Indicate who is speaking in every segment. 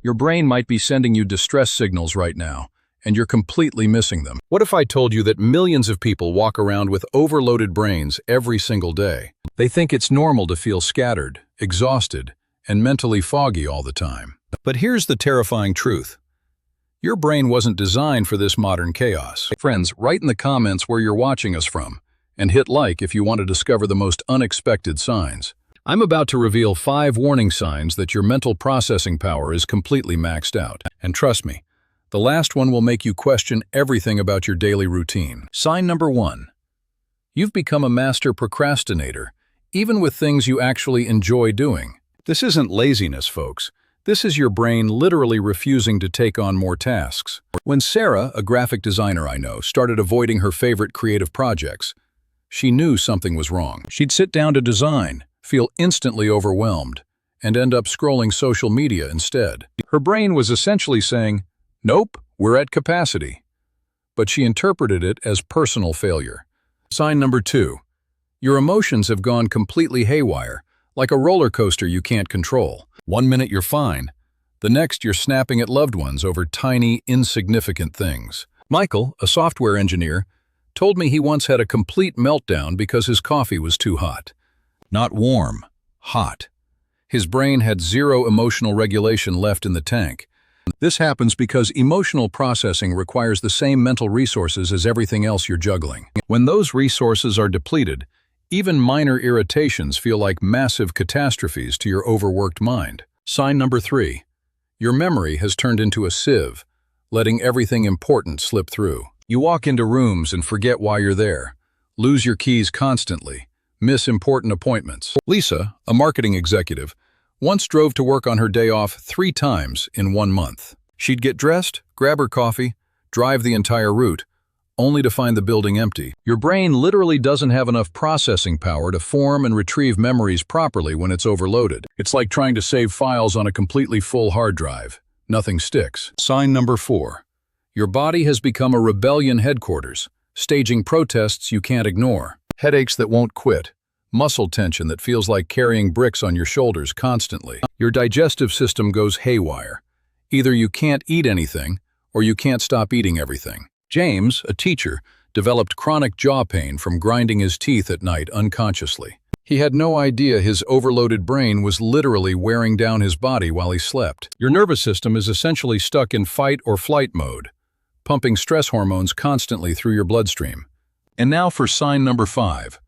Speaker 1: Your brain might be sending you distress signals right now, and you're completely missing them. What if I told you that millions of people walk around with overloaded brains every single day? They think it's normal to feel scattered, exhausted, and mentally foggy all the time. But here's the terrifying truth. Your brain wasn't designed for this modern chaos. Friends, write in the comments where you're watching us from, and hit like if you want to discover the most unexpected signs. I'm about to reveal 5 warning signs that your mental processing power is completely maxed out. And trust me, the last one will make you question everything about your daily routine. Sign number 1. You've become a master procrastinator, even with things you actually enjoy doing. This isn't laziness, folks. This is your brain literally refusing to take on more tasks. When Sarah, a graphic designer I know, started avoiding her favorite creative projects, she knew something was wrong. She'd sit down to design, feel instantly overwhelmed, and end up scrolling social media instead. Her brain was essentially saying, "Nope, we're at capacity." But she interpreted it as personal failure. Sign number 2. Your emotions have gone completely haywire, like a roller coaster you can't control. One minute you're fine, the next you're snapping at loved ones over tiny, insignificant things. Michael, a software engineer, told me he once had a complete meltdown because his coffee was too hot. Not warm, hot. His brain had zero emotional regulation left in the tank. This happens because emotional processing requires the same mental resources as everything else you're juggling. When those resources are depleted, even minor irritations feel like massive catastrophes to your overworked mind. Sign number 3. Your memory has turned into a sieve, letting everything important slip through. You walk into rooms and forget why you're there, lose your keys constantly, miss important appointments. Lisa, a marketing executive, once drove to work on her day off 3 times in 1 month. She'd get dressed, grab her coffee, drive the entire route, only to find the building empty. Your brain literally doesn't have enough processing power to form and retrieve memories properly when it's overloaded. It's like trying to save files on a completely full hard drive. Nothing sticks. Sign number 4. Your body has become a rebellion headquarters, staging protests you can't ignore. Headaches that won't quit. Muscle tension that feels like carrying bricks on your shoulders constantly. Your digestive system goes haywire. Either you can't eat anything, or you can't stop eating everything. James, a teacher, developed chronic jaw pain from grinding his teeth at night unconsciously. He had no idea his overloaded brain was literally wearing down his body while he slept. Your nervous system is essentially stuck in fight or flight mode, pumping stress hormones constantly through your bloodstream. And now for sign number 5,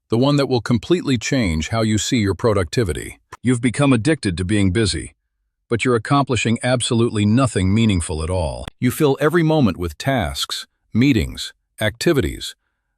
Speaker 1: the one that will completely change how you see your productivity. You've become addicted to being busy, but you're accomplishing absolutely nothing meaningful at all. You fill every moment with tasks, meetings, activities,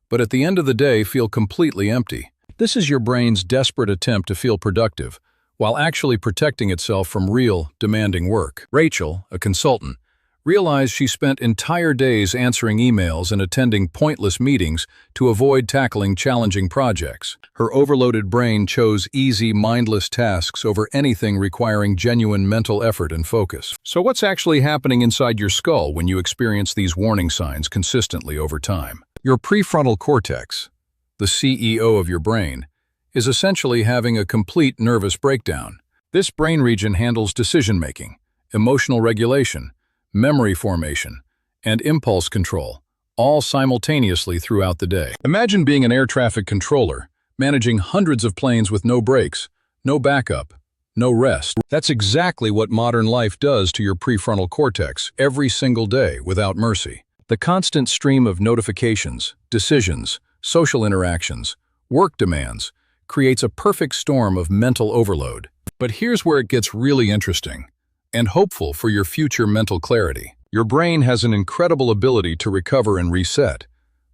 Speaker 1: but at the end of the day feel completely empty. This is your brain's desperate attempt to feel productive, while actually protecting itself from real, demanding work. Rachel, a consultant, realized she spent entire days answering emails and attending pointless meetings to avoid tackling challenging projects. Her overloaded brain chose easy, mindless tasks over anything requiring genuine mental effort and focus. So what's actually happening inside your skull when you experience these warning signs consistently over time? Your prefrontal cortex, the CEO of your brain, is essentially having a complete nervous breakdown. This brain region handles decision-making, emotional regulation, memory formation, and impulse control, all simultaneously throughout the day. Imagine being an air traffic controller, managing hundreds of planes with no brakes, no backup, no rest. That's exactly what modern life does to your prefrontal cortex every single day without mercy. The constant stream of notifications, decisions, social interactions, work demands creates a perfect storm of mental overload. But here's where it gets really interesting and hopeful for your future mental clarity. Your brain has an incredible ability to recover and reset,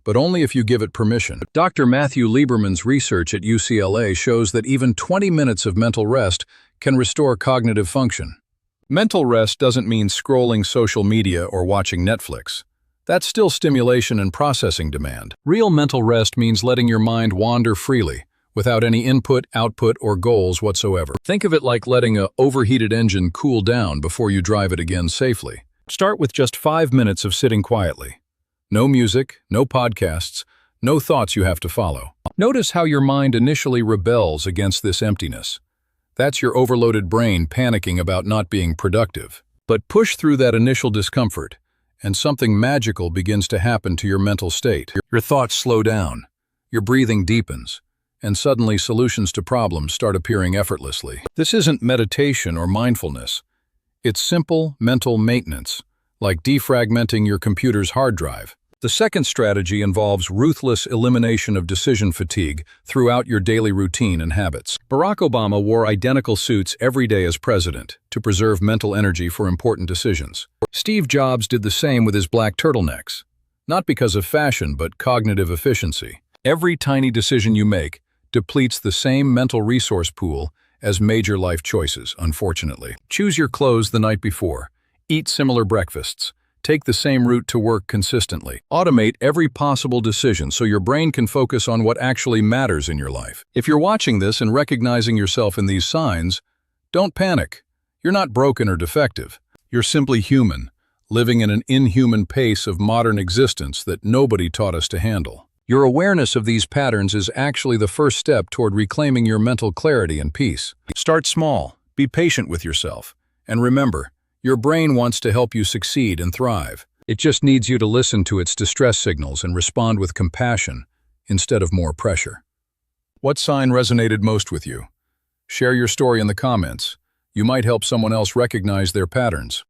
Speaker 1: but only if you give it permission. Dr. Matthew Lieberman's research at UCLA shows that even 20 minutes of mental rest can restore cognitive function. Mental rest doesn't mean scrolling social media or watching Netflix. That's still stimulation and processing demand. Real mental rest means letting your mind wander freely, without any input, output, or goals whatsoever. Think of it like letting an overheated engine cool down before you drive it again safely. Start with just 5 minutes of sitting quietly. No music, no podcasts, no thoughts you have to follow. Notice how your mind initially rebels against this emptiness. That's your overloaded brain panicking about not being productive. But push through that initial discomfort, and something magical begins to happen to your mental state. Your thoughts slow down, your breathing deepens, and suddenly solutions to problems start appearing effortlessly. This isn't meditation or mindfulness. It's simple mental maintenance, like defragmenting your computer's hard drive. The second strategy involves ruthless elimination of decision fatigue throughout your daily routine and habits. Barack Obama wore identical suits every day as president to preserve mental energy for important decisions. Steve Jobs did the same with his black turtlenecks, not because of fashion but cognitive efficiency. Every tiny decision you make depletes the same mental resource pool as major life choices, unfortunately. Choose your clothes the night before. Eat similar breakfasts. Take the same route to work consistently. Automate every possible decision so your brain can focus on what actually matters in your life. If you're watching this and recognizing yourself in these signs, don't panic. You're not broken or defective. You're simply human, living in an inhuman pace of modern existence that nobody taught us to handle. Your awareness of these patterns is actually the first step toward reclaiming your mental clarity and peace. Start small, be patient with yourself, and remember, your brain wants to help you succeed and thrive. It just needs you to listen to its distress signals and respond with compassion instead of more pressure. What sign resonated most with you? Share your story in the comments. You might help someone else recognize their patterns.